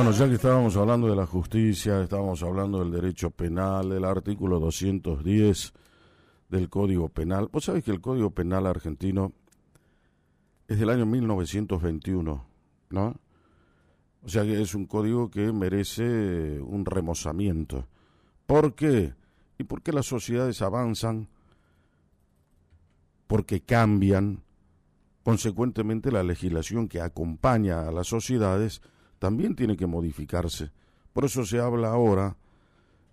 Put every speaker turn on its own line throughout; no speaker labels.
Bueno, ya que estábamos hablando de la justicia, estábamos hablando del derecho penal, del artículo 210 del Código Penal. Vos sabés que el Código Penal argentino es del año 1921, ¿no? O sea que es un código que merece un remozamiento. ¿Por qué? ¿Y por qué las sociedades avanzan? Porque cambian. Consecuentemente, la legislación que acompaña a las sociedades también tiene que modificarse. Por eso se habla ahora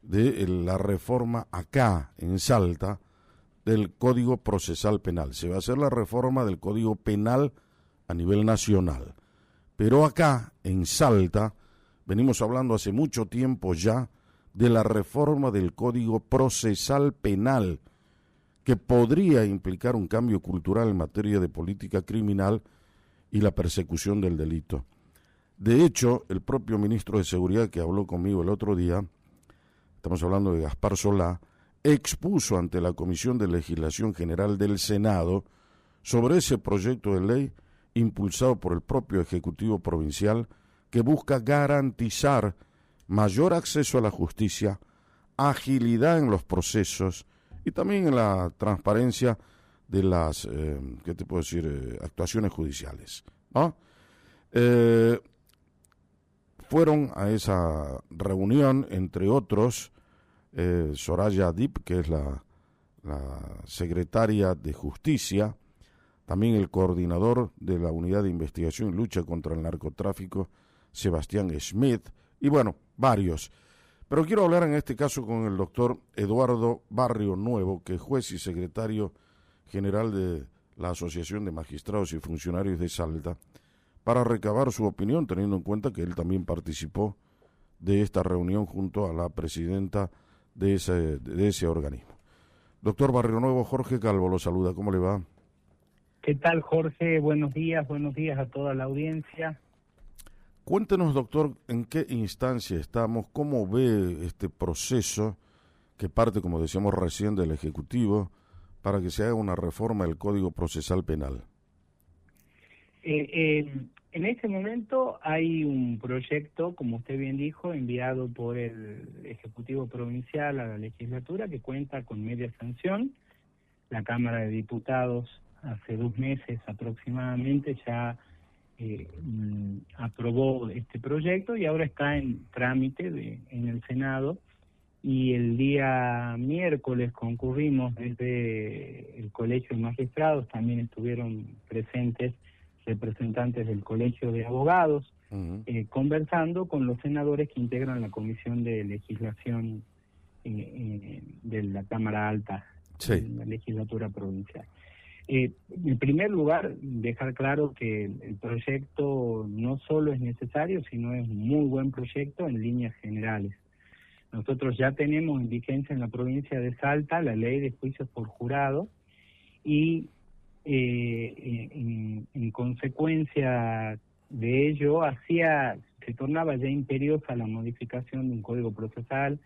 de la reforma acá, en Salta, del Código Procesal Penal. Se va a hacer la reforma del Código Penal a nivel nacional. Pero acá, en Salta, venimos hablando hace mucho tiempo ya de la reforma del Código Procesal Penal, que podría implicar un cambio cultural en materia de política criminal y la persecución del delito. De hecho, el propio ministro de Seguridad que habló conmigo el otro día, estamos hablando de Gaspar Solá, expuso ante la Comisión de Legislación General del Senado sobre ese proyecto de ley impulsado por el propio Ejecutivo Provincial que busca garantizar mayor acceso a la justicia, agilidad en los procesos y también en la transparencia de las, ¿qué te puedo decir?, actuaciones judiciales, ¿no? Fueron a esa reunión, entre otros, Soraya Dip, que es la secretaria de Justicia, también el coordinador de la Unidad de Investigación y Lucha contra el Narcotráfico, Sebastián Schmidt, y bueno, varios. Pero quiero hablar en este caso con el doctor Eduardo Barrio Nuevo, que es juez y secretario general de la Asociación de Magistrados y Funcionarios de Salta, para recabar su opinión, teniendo en cuenta que él también participó de esta reunión junto a la presidenta de ese organismo. Doctor Barrio Nuevo, Jorge Calvo lo saluda, ¿cómo le va?
¿Qué tal, Jorge? Buenos días a toda la audiencia.
Cuéntenos, doctor, en qué instancia estamos, cómo ve este proceso que parte, como decíamos recién, del Ejecutivo para que se haga una reforma del Código Procesal Penal.
En este momento hay un proyecto, como usted bien dijo, enviado por el Ejecutivo Provincial a la legislatura que cuenta con media sanción. La Cámara de Diputados hace 2 meses aproximadamente ya aprobó este proyecto y ahora está en trámite en el Senado, y el día miércoles concurrimos desde el Colegio de Magistrados, también estuvieron presentes representantes del Colegio de Abogados, conversando con los senadores que integran la Comisión de Legislación de la Cámara Alta,
sí,
de la legislatura provincial. En primer lugar, dejar claro que el proyecto no solo es necesario, sino es un muy buen proyecto en líneas generales. Nosotros ya tenemos en vigencia en la provincia de Salta la ley de juicios por jurado y en consecuencia de ello se tornaba ya imperiosa la modificación de un código procesal.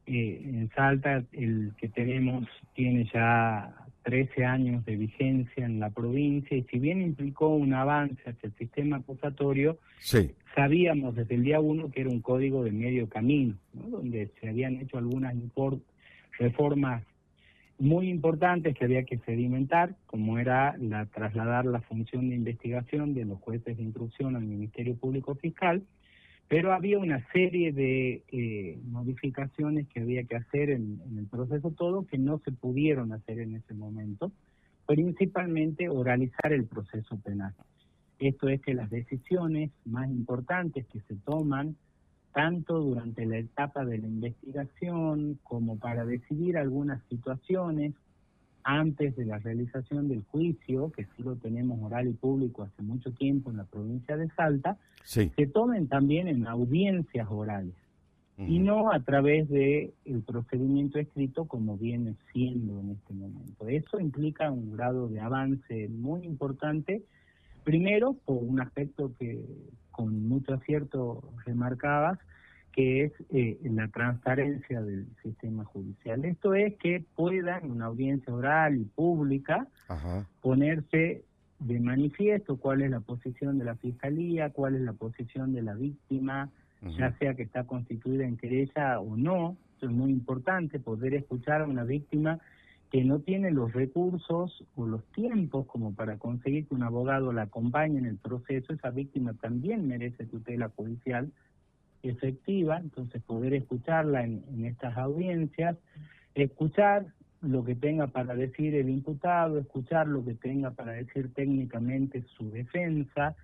En Salta el que tenemos tiene ya 13 años de vigencia en la provincia, y si bien implicó un avance hacia el sistema acusatorio,
sí,
sabíamos desde el día 1 que era un código de medio camino, ¿no?, donde se habían hecho algunas reformas muy importantes que había que sedimentar, como era trasladar la función de investigación de los jueces de instrucción al Ministerio Público Fiscal, pero había una serie de modificaciones que había que hacer en el proceso todo que no se pudieron hacer en ese momento, principalmente oralizar el proceso penal. Esto es que las decisiones más importantes que se toman, tanto durante la etapa de la investigación como para decidir algunas situaciones antes de la realización del juicio, que sí lo tenemos oral y público hace mucho tiempo en la provincia de Salta,
sí,
se tomen también en audiencias orales y no a través de el procedimiento escrito como viene siendo en este momento. Eso implica un grado de avance muy importante, primero por un aspecto que con mucho acierto remarcabas, que es la transparencia del sistema judicial. Esto es que pueda en una audiencia oral y pública ponerse de manifiesto cuál es la posición de la Fiscalía, cuál es la posición de la víctima, ya sea que está constituida en querella o no. Eso es muy importante, poder escuchar a una víctima que no tiene los recursos o los tiempos como para conseguir que un abogado la acompañe en el proceso. Esa víctima también merece tutela judicial efectiva, entonces poder escucharla en estas audiencias, escuchar lo que tenga para decir el imputado, escuchar lo que tenga para decir técnicamente su defensa,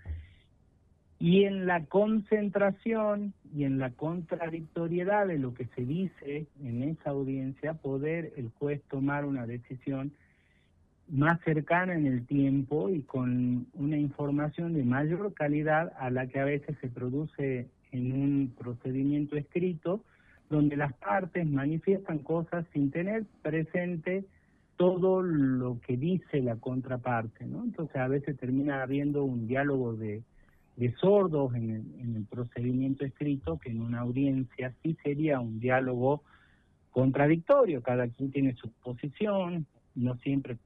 y en la concentración y en la contradictoriedad de lo que se dice en esa audiencia, poder el juez tomar una decisión más cercana en el tiempo y con una información de mayor calidad a la que a veces se produce en un procedimiento escrito, donde las partes manifiestan cosas sin tener presente todo lo que dice la contraparte, ¿no? Entonces a veces termina habiendo un diálogo de sordos en el procedimiento escrito, que en una audiencia sí sería un diálogo contradictorio. Cada quien tiene su posición, no siempre,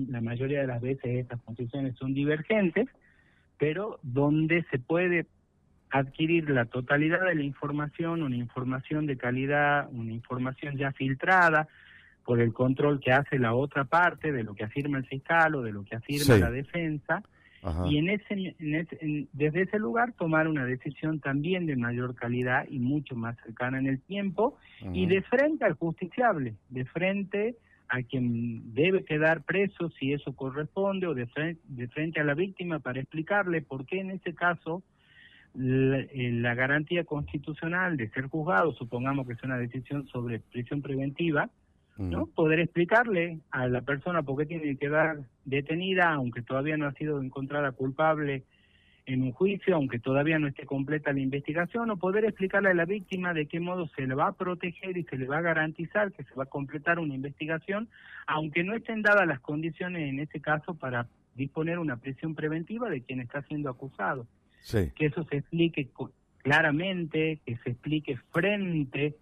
la mayoría de las veces estas posiciones son divergentes, pero donde se puede adquirir la totalidad de la información, una información de calidad, una información ya filtrada por el control que hace la otra parte de lo que afirma el fiscal o de lo que afirma la defensa. Ajá. Y desde ese lugar tomar una decisión también de mayor calidad y mucho más cercana en el tiempo, y de frente al justiciable, de frente a quien debe quedar preso si eso corresponde, o de frente a la víctima para explicarle por qué en ese caso la garantía constitucional de ser juzgado, supongamos que es una decisión sobre prisión preventiva, ¿no? Poder explicarle a la persona por qué tiene que quedar detenida, aunque todavía no ha sido encontrada culpable en un juicio, aunque todavía no esté completa la investigación, o poder explicarle a la víctima de qué modo se le va a proteger y se le va a garantizar que se va a completar una investigación, aunque no estén dadas las condiciones en ese caso para disponer una prisión preventiva de quien está siendo acusado. Sí. Que eso se explique claramente, que se explique frente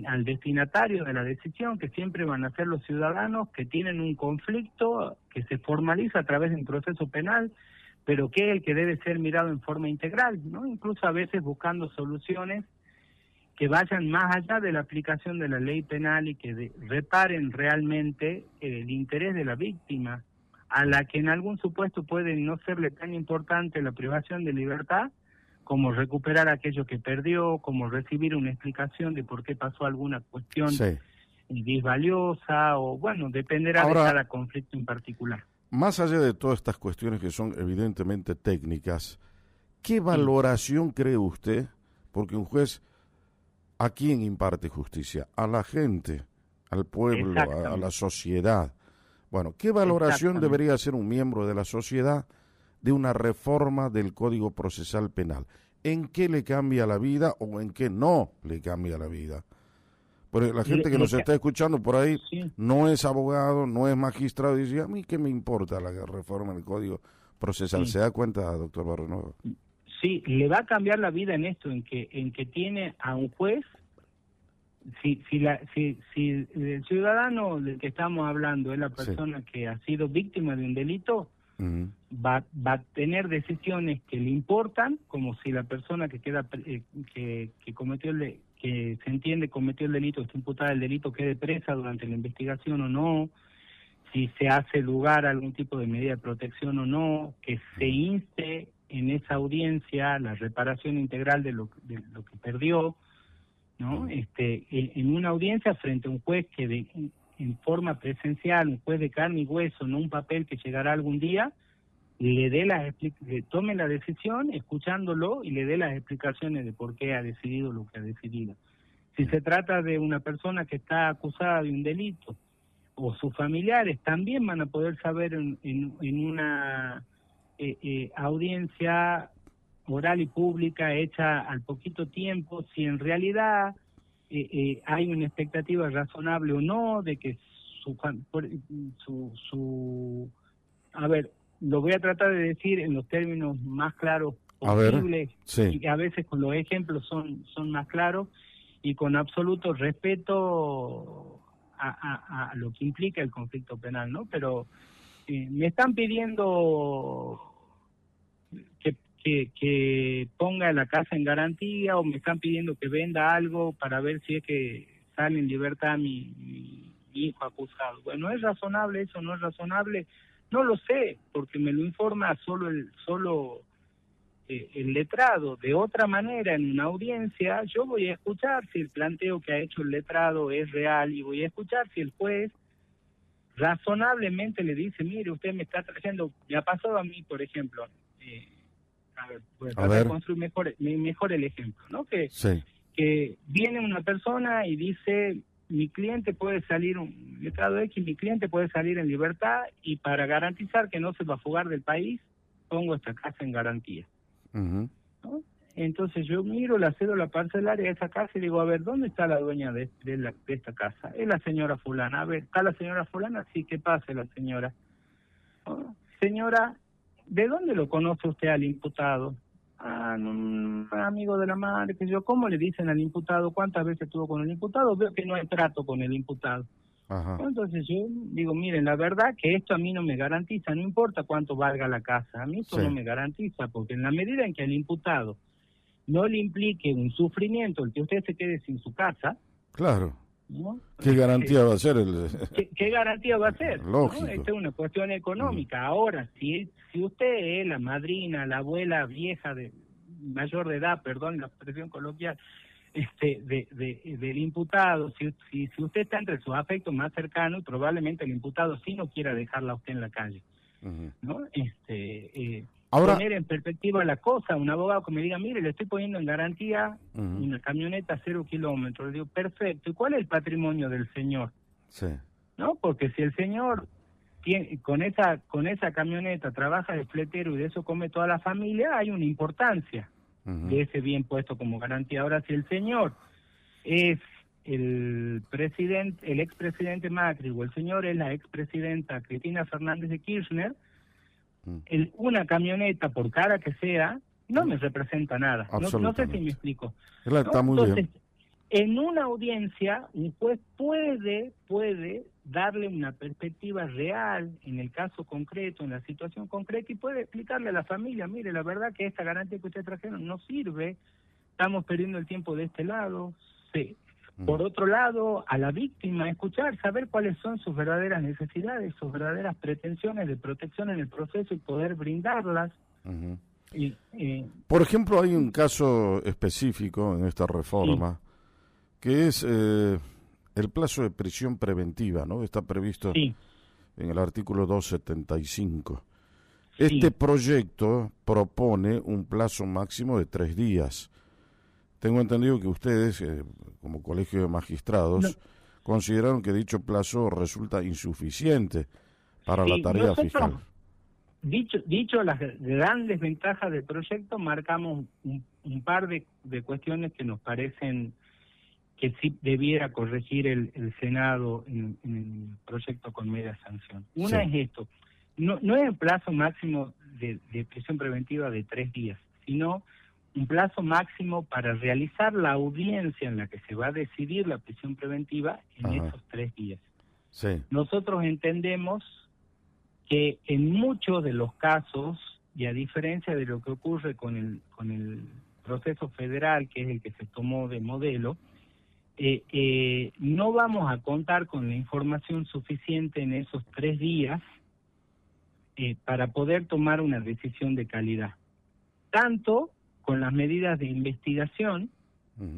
al destinatario de la decisión, que siempre van a ser los ciudadanos que tienen un conflicto que se formaliza a través de un proceso penal, pero que es el que debe ser mirado en forma integral, ¿no? Incluso a veces buscando soluciones que vayan más allá de la aplicación de la ley penal y que reparen realmente el interés de la víctima, a la que en algún supuesto puede no serle tan importante la privación de libertad como recuperar aquello que perdió, como recibir una explicación de por qué pasó alguna cuestión disvaliosa, o bueno, dependerá de cada conflicto en particular.
Más allá de todas estas cuestiones que son evidentemente técnicas, ¿qué valoración cree usted? Porque un juez, ¿a quién imparte justicia? A la gente, al pueblo, a la sociedad. Bueno, ¿qué valoración debería hacer un miembro de la sociedad de una reforma del Código Procesal Penal? ¿En qué le cambia la vida o en qué no le cambia la vida? Porque la gente que nos está escuchando por ahí no es abogado, no es magistrado, y dice, ¿a mí qué me importa la reforma del Código Procesal? ¿Se da cuenta, doctor Barrenova?
Sí, le va a cambiar la vida en esto, en que tiene a un juez. Si el ciudadano del que estamos hablando es la persona que ha sido víctima de un delito, va a tener decisiones que le importan, como si la persona que queda que cometió que se entiende cometió el delito, está imputada del delito, quede presa durante la investigación o no, si se hace lugar a algún tipo de medida de protección o no, que se inste en esa audiencia la reparación integral de lo que perdió, ¿no? En una audiencia frente a un juez que en forma presencial, un juez de carne y hueso, no un papel que llegará algún día, le tome la decisión escuchándolo y le dé las explicaciones de por qué ha decidido lo que ha decidido. Si se trata de una persona que está acusada de un delito, o sus familiares también van a poder saber en una audiencia oral y pública hecha al poquito tiempo, si en realidad hay una expectativa razonable o no de que a ver, lo voy a tratar de decir en los términos más claros posibles, y a veces con los ejemplos son más claros, y con absoluto respeto a lo que implica el conflicto penal, ¿no? Pero me están pidiendo que ponga la casa en garantía, o me están pidiendo que venda algo para ver si es que sale en libertad mi hijo acusado. Bueno, ¿es razonable eso? ¿No es razonable? No lo sé, porque me lo informa solo el letrado. De otra manera, en una audiencia, yo voy a escuchar si el planteo que ha hecho el letrado es real, y voy a escuchar si el juez razonablemente le dice, mire, usted me está trayendo, me ha pasado a mí, por ejemplo, a ver, voy a tratar de construir mejor el ejemplo, ¿no? Que viene una persona y dice, mi cliente puede salir, un letrado X, mi cliente puede salir en libertad, y para garantizar que no se va a fugar del país, pongo esta casa en garantía. ¿No? Entonces yo miro la cédula parcelaria de esa casa y digo, a ver, ¿dónde está la dueña de esta casa? Es la señora fulana. A ver, ¿está la señora fulana? Sí, que pase la señora. ¿No? Señora, ¿de dónde lo conoce usted al imputado? Amigo de la madre, que yo, ¿cómo le dicen al imputado? ¿Cuántas veces estuvo con el imputado? Veo que no hay trato con el imputado.
Ajá.
Entonces yo digo, miren, la verdad que esto a mí no me garantiza, no importa cuánto valga la casa, a mí esto no me garantiza, porque en la medida en que al imputado no le implique un sufrimiento el que usted se quede sin su casa.
Claro.
¿No?
¿Qué garantía va a ser?
¿Qué garantía va a ser?
Lógico.
¿No? Esta es una cuestión económica. Ahora, si usted es la madrina, la abuela vieja, mayor de edad, perdón la expresión coloquial, del imputado, si usted está entre sus afectos más cercanos, probablemente el imputado sí no quiera dejarla a usted en la calle. ¿No? Ahora, poner en perspectiva la cosa, un abogado que me diga, mire, le estoy poniendo en garantía una camioneta 0 kilómetros. Le digo, perfecto, ¿y cuál es el patrimonio del señor?
Sí.
¿No? Porque si el señor con esa camioneta trabaja de fletero y de eso come toda la familia, hay una importancia de ese bien puesto como garantía. Ahora, si el señor es el expresidente Macri, o el señor es la expresidenta Cristina Fernández de Kirchner, una camioneta, por cara que sea, no me representa nada. No sé si me explico.
Está muy
Entonces,
bien.
En una audiencia, un juez puede darle una perspectiva real en el caso concreto, en la situación concreta, y puede explicarle a la familia, mire, la verdad que esta garantía que ustedes trajeron no sirve, estamos perdiendo el tiempo de este lado. Sí. Por otro lado, a la víctima, escuchar, saber cuáles son sus verdaderas necesidades, sus verdaderas pretensiones de protección en el proceso y poder brindarlas.
Por ejemplo, hay un caso específico en esta reforma, que es el plazo de prisión preventiva, ¿no? Está previsto en el artículo 275. Este proyecto propone un plazo máximo de 3 días. Tengo entendido que ustedes, como colegio de magistrados, consideraron que dicho plazo resulta insuficiente para la tarea fiscal.
Dicho las grandes ventajas del proyecto, marcamos un par de cuestiones que nos parecen que sí debiera corregir el Senado en el proyecto con media sanción. Una es esto, no es el plazo máximo de prisión preventiva de 3 días, sino un plazo máximo para realizar la audiencia en la que se va a decidir la prisión preventiva en esos 3 días. Nosotros entendemos que en muchos de los casos, y a diferencia de lo que ocurre con el proceso federal, que es el que se tomó de modelo, no vamos a contar con la información suficiente en esos 3 días para poder tomar una decisión de calidad. Tanto con las medidas de investigación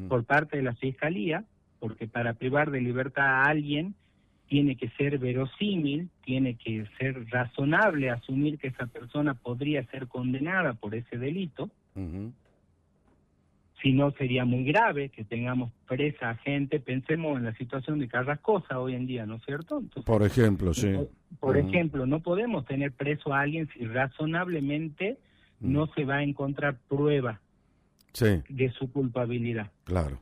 por parte de la Fiscalía, porque para privar de libertad a alguien tiene que ser verosímil, tiene que ser razonable asumir que esa persona podría ser condenada por ese delito. Si no, sería muy grave que tengamos presa a gente. Pensemos en la situación de Carrascosa hoy en día, ¿no es cierto? Entonces,
por ejemplo,
Por ejemplo, no podemos tener preso a alguien si razonablemente no se va a encontrar prueba de su culpabilidad.
Claro.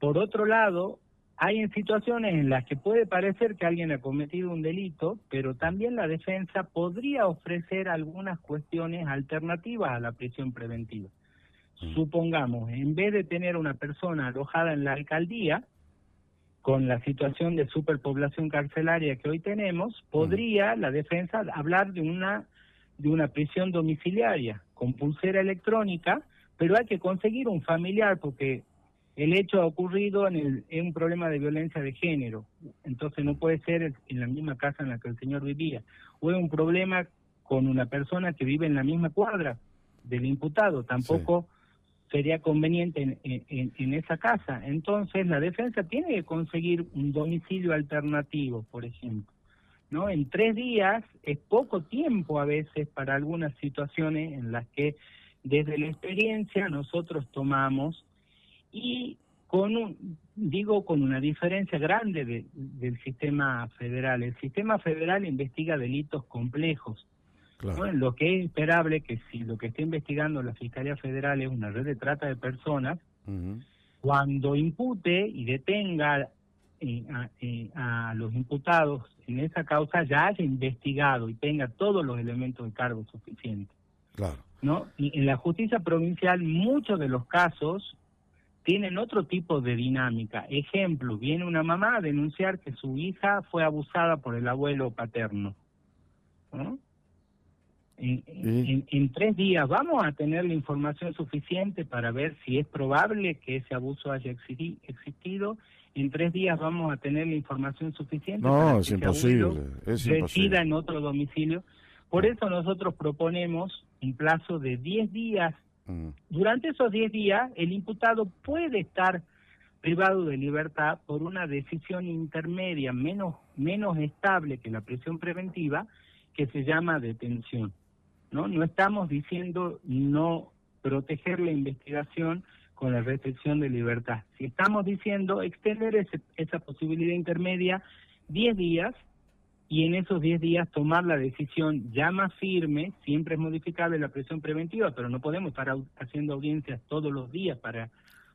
Por otro lado, hay en situaciones en las que puede parecer que alguien ha cometido un delito, pero también la defensa podría ofrecer algunas cuestiones alternativas a la prisión preventiva. Supongamos, en vez de tener una persona alojada en la alcaldía, con la situación de superpoblación carcelaria que hoy tenemos, podría la defensa hablar de una prisión domiciliaria con pulsera electrónica, pero hay que conseguir un familiar porque el hecho ha ocurrido en un problema de violencia de género, entonces no puede ser en la misma casa en la que el señor vivía, o es un problema con una persona que vive en la misma cuadra del imputado, tampoco sería conveniente en esa casa. Entonces la defensa tiene que conseguir un domicilio alternativo, por ejemplo, ¿no? En 3 días es poco tiempo a veces para algunas situaciones en las que desde la experiencia nosotros tomamos, y con una diferencia grande del sistema federal. El sistema federal investiga delitos complejos.
Claro.
¿No? Lo que es esperable que si lo que está investigando la Fiscalía Federal es una red de trata de personas, cuando impute y detenga a los imputados en esa causa ya haya investigado y tenga todos los elementos de cargo suficientes.
Claro.
¿No? Y en la justicia provincial muchos de los casos tienen otro tipo de dinámica. Ejemplo, viene una mamá a denunciar que su hija fue abusada por el abuelo paterno, ¿no? En 3 días vamos a tener la información suficiente para ver si es probable que ese abuso haya existido. En 3 días vamos a tener la información suficiente para que ese abuelo resida en otro domicilio. Por eso nosotros proponemos un plazo de 10 días. Durante esos 10 días el imputado puede estar privado de libertad por una decisión intermedia menos estable que la prisión preventiva, que se llama detención. No estamos diciendo no proteger la investigación con la restricción de libertad. Si estamos diciendo extender esa posibilidad intermedia 10 días, y en esos 10 días tomar la decisión ya más firme. Siempre es modificable la prisión preventiva, pero no podemos estar haciendo audiencias todos los días para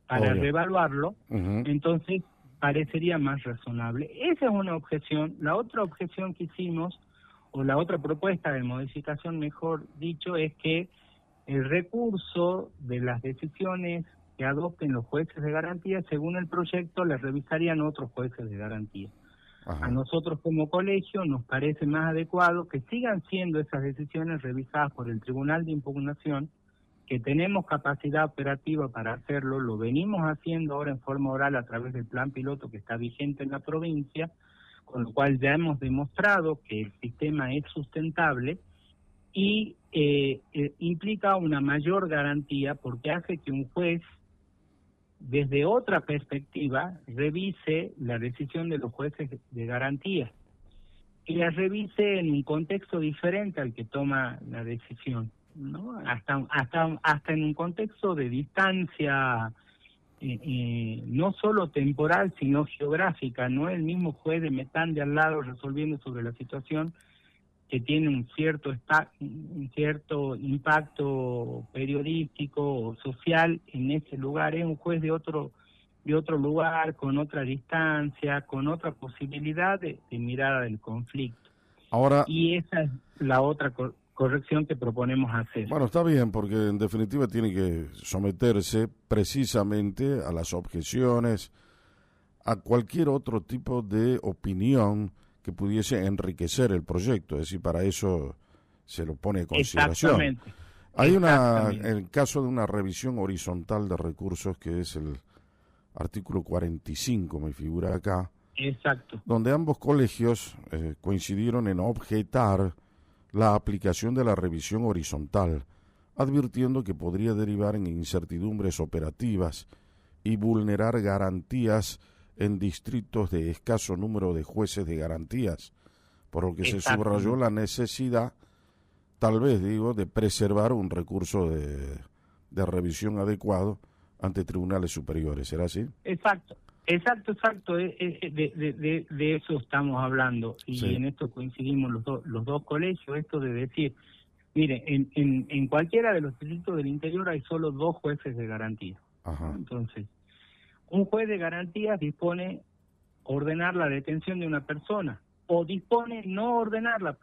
reevaluarlo. Entonces parecería más razonable. Esa es una objeción. La otra objeción que hicimos, o la otra propuesta de modificación, mejor dicho, es que el recurso de las decisiones que adopten los jueces de garantía, según el proyecto, les revisarían otros jueces de garantía. A nosotros como colegio nos parece más adecuado que sigan siendo esas decisiones revisadas por el Tribunal de Impugnación, que tenemos capacidad operativa para hacerlo, lo venimos haciendo ahora en forma oral a través del plan piloto que está vigente en la provincia, con lo cual ya hemos demostrado que el sistema es sustentable y implica una mayor garantía porque hace que un juez, desde otra perspectiva, revise la decisión de los jueces de garantía y la revise en un contexto diferente al que toma la decisión, ¿no? Hasta en un contexto de distancia, no solo temporal, sino geográfica. No es el mismo juez de Metán de al lado resolviendo sobre la situación, que tiene un cierto impacto periodístico o social en ese lugar. Es un juez de otro lugar, con otra distancia, con otra posibilidad de mirada del conflicto.
Ahora,
y esa es la otra corrección que proponemos hacer.
Bueno, está bien, porque en definitiva tiene que someterse precisamente a las objeciones, a cualquier otro tipo de opinión que pudiese enriquecer el proyecto, es decir, para eso se lo pone en consideración.
Exactamente.
Hay el caso de una revisión horizontal de recursos, que es el artículo 45, me figura acá.
Exacto.
Donde ambos colegios coincidieron en objetar la aplicación de la revisión horizontal, advirtiendo que podría derivar en incertidumbres operativas y vulnerar garantías en distritos de escaso número de jueces de garantías, por lo que se subrayó la necesidad, tal vez digo, de preservar un recurso de revisión adecuado ante tribunales superiores. ¿Será así?
Exacto. De eso estamos hablando, y en esto coincidimos los dos colegios, esto de decir, mire, en cualquiera de los distritos del interior hay solo 2 jueces de garantía. Entonces, un juez de garantías dispone ordenar la detención de una persona, o dispone no ordenarla.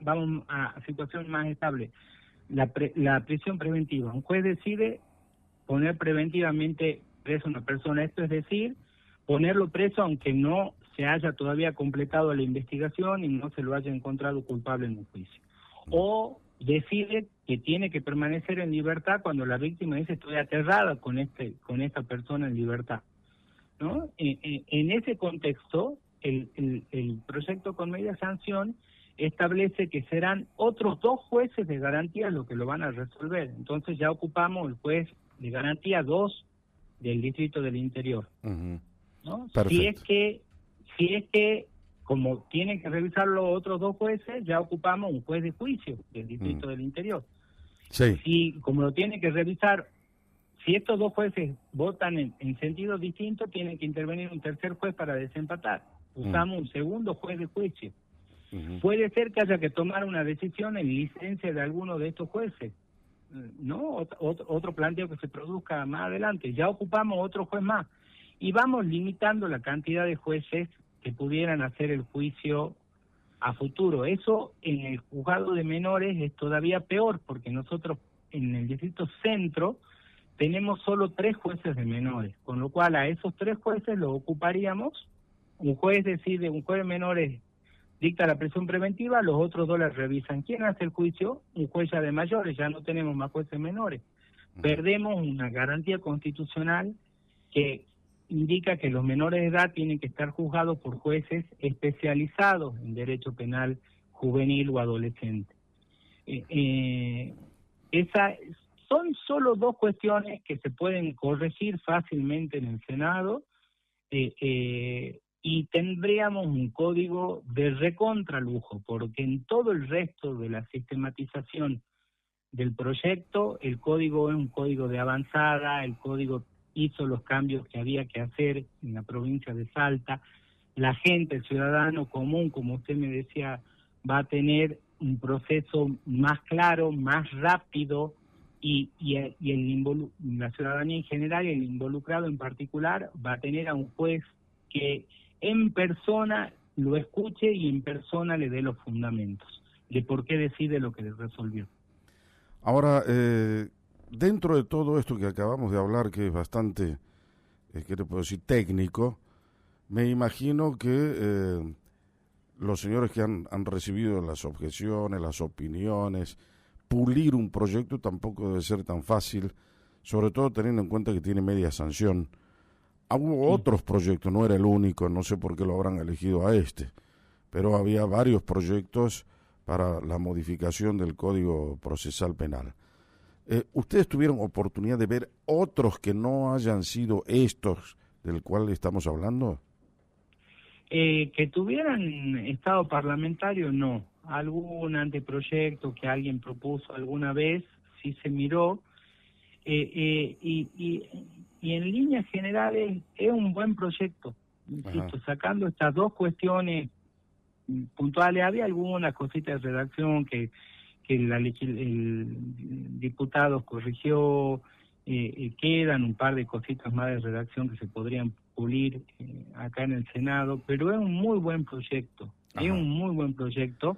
Vamos a situación más estable, la prisión preventiva. Un juez decide poner preventivamente preso a una persona, esto es decir, ponerlo preso aunque no se haya todavía completado la investigación y no se lo haya encontrado culpable en un juicio. O decide que tiene que permanecer en libertad cuando la víctima dice estoy aterrada con esta persona en libertad, ¿no? En ese contexto, el proyecto con media sanción establece que serán otros 2 jueces de garantía los que lo van a resolver. Entonces ya ocupamos el juez de garantía 2 del Distrito del Interior. ¿No? Si es que como tienen que revisar los otros 2 jueces, ya ocupamos un juez de juicio del Distrito del Interior.
Sí.
Si como lo tienen que revisar, si estos 2 jueces votan en sentido distinto, tiene que intervenir un tercer juez para desempatar. Usamos un segundo juez de juicio. Puede ser que haya que tomar una decisión en licencia de alguno de estos jueces, ¿no? Otro planteo que se produzca más adelante. Ya ocupamos otro juez más y vamos limitando la cantidad de jueces que pudieran hacer el juicio a futuro. Eso en el juzgado de menores es todavía peor, porque nosotros en el Distrito Centro tenemos solo 3 jueces de menores, con lo cual a esos 3 jueces los ocuparíamos. Un juez decide, un juez de menores dicta la prisión preventiva, los otros 2 la revisan. ¿Quién hace el juicio? Un juez ya de mayores, ya no tenemos más jueces menores. Perdemos una garantía constitucional que indica que los menores de edad tienen que estar juzgados por jueces especializados en derecho penal juvenil o adolescente. Son solo 2 cuestiones que se pueden corregir fácilmente en el Senado, y tendríamos un código de recontralujo, porque en todo el resto de la sistematización del proyecto, el código es un código de avanzada, el código hizo los cambios que había que hacer en la provincia de Salta. La gente, el ciudadano común, como usted me decía, va a tener un proceso más claro, más rápido, y la ciudadanía en general y el involucrado en particular va a tener a un juez que en persona lo escuche y en persona le dé los fundamentos de por qué decide lo que le resolvió.
Ahora, dentro de todo esto que acabamos de hablar, que es bastante, ¿qué te puedo decir?, técnico, me imagino que los señores que han recibido las objeciones, las opiniones, pulir un proyecto tampoco debe ser tan fácil, sobre todo teniendo en cuenta que tiene media sanción. Hubo otros proyectos, no era el único, no sé por qué lo habrán elegido a este, pero había varios proyectos para la modificación del Código Procesal Penal. ¿Ustedes tuvieron oportunidad de ver otros que no hayan sido estos del cual estamos hablando?
Que tuvieran estado parlamentario, no. Algún anteproyecto que alguien propuso alguna vez, sí se miró, y en líneas generales es un buen proyecto, insisto, sacando estas 2 cuestiones puntuales. Había algunas cositas de redacción que el diputado corrigió, quedan un par de cositas más de redacción que se podrían pulir acá en el Senado, pero es un muy buen proyecto, es un muy buen proyecto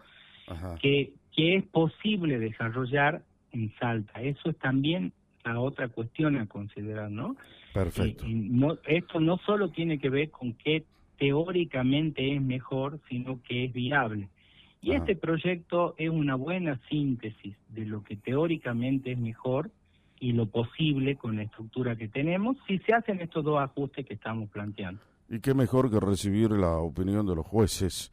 que es posible desarrollar en Salta. Eso es también la otra cuestión a considerar, ¿no?
Perfecto.
Esto no solo tiene que ver con que teóricamente es mejor, sino que es viable. Y este proyecto es una buena síntesis de lo que teóricamente es mejor y lo posible con la estructura que tenemos, si se hacen estos 2 ajustes que estamos planteando.
Y qué mejor que recibir la opinión de los jueces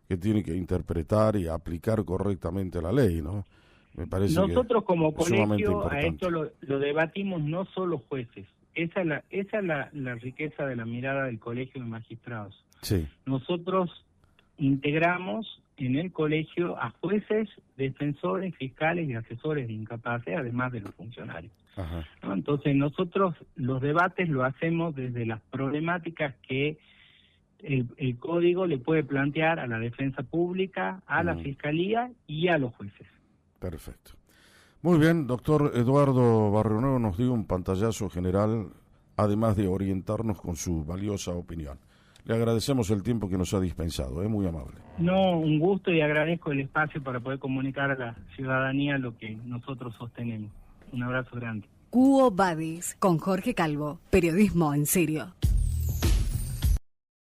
que tienen que interpretar y aplicar correctamente la ley, ¿no? Me parece
nosotros como colegio
importante.
A esto lo debatimos no solo jueces. Esa es la riqueza de la mirada del Colegio de Magistrados.
Sí.
Nosotros integramos en el colegio a jueces, defensores, fiscales y asesores de incapacidad, además de los funcionarios. ¿No? Entonces nosotros los debates lo hacemos desde las problemáticas que el código le puede plantear a la defensa pública, a la fiscalía y a los jueces.
Perfecto. Muy bien, doctor Eduardo Barrionuevo nos dio un pantallazo general, además de orientarnos con su valiosa opinión. Le agradecemos el tiempo que nos ha dispensado, muy amable.
No, un gusto, y agradezco el espacio para poder comunicar a la ciudadanía lo que nosotros sostenemos. Un abrazo grande.
Quo Vadis, con Jorge Calvo, periodismo en serio.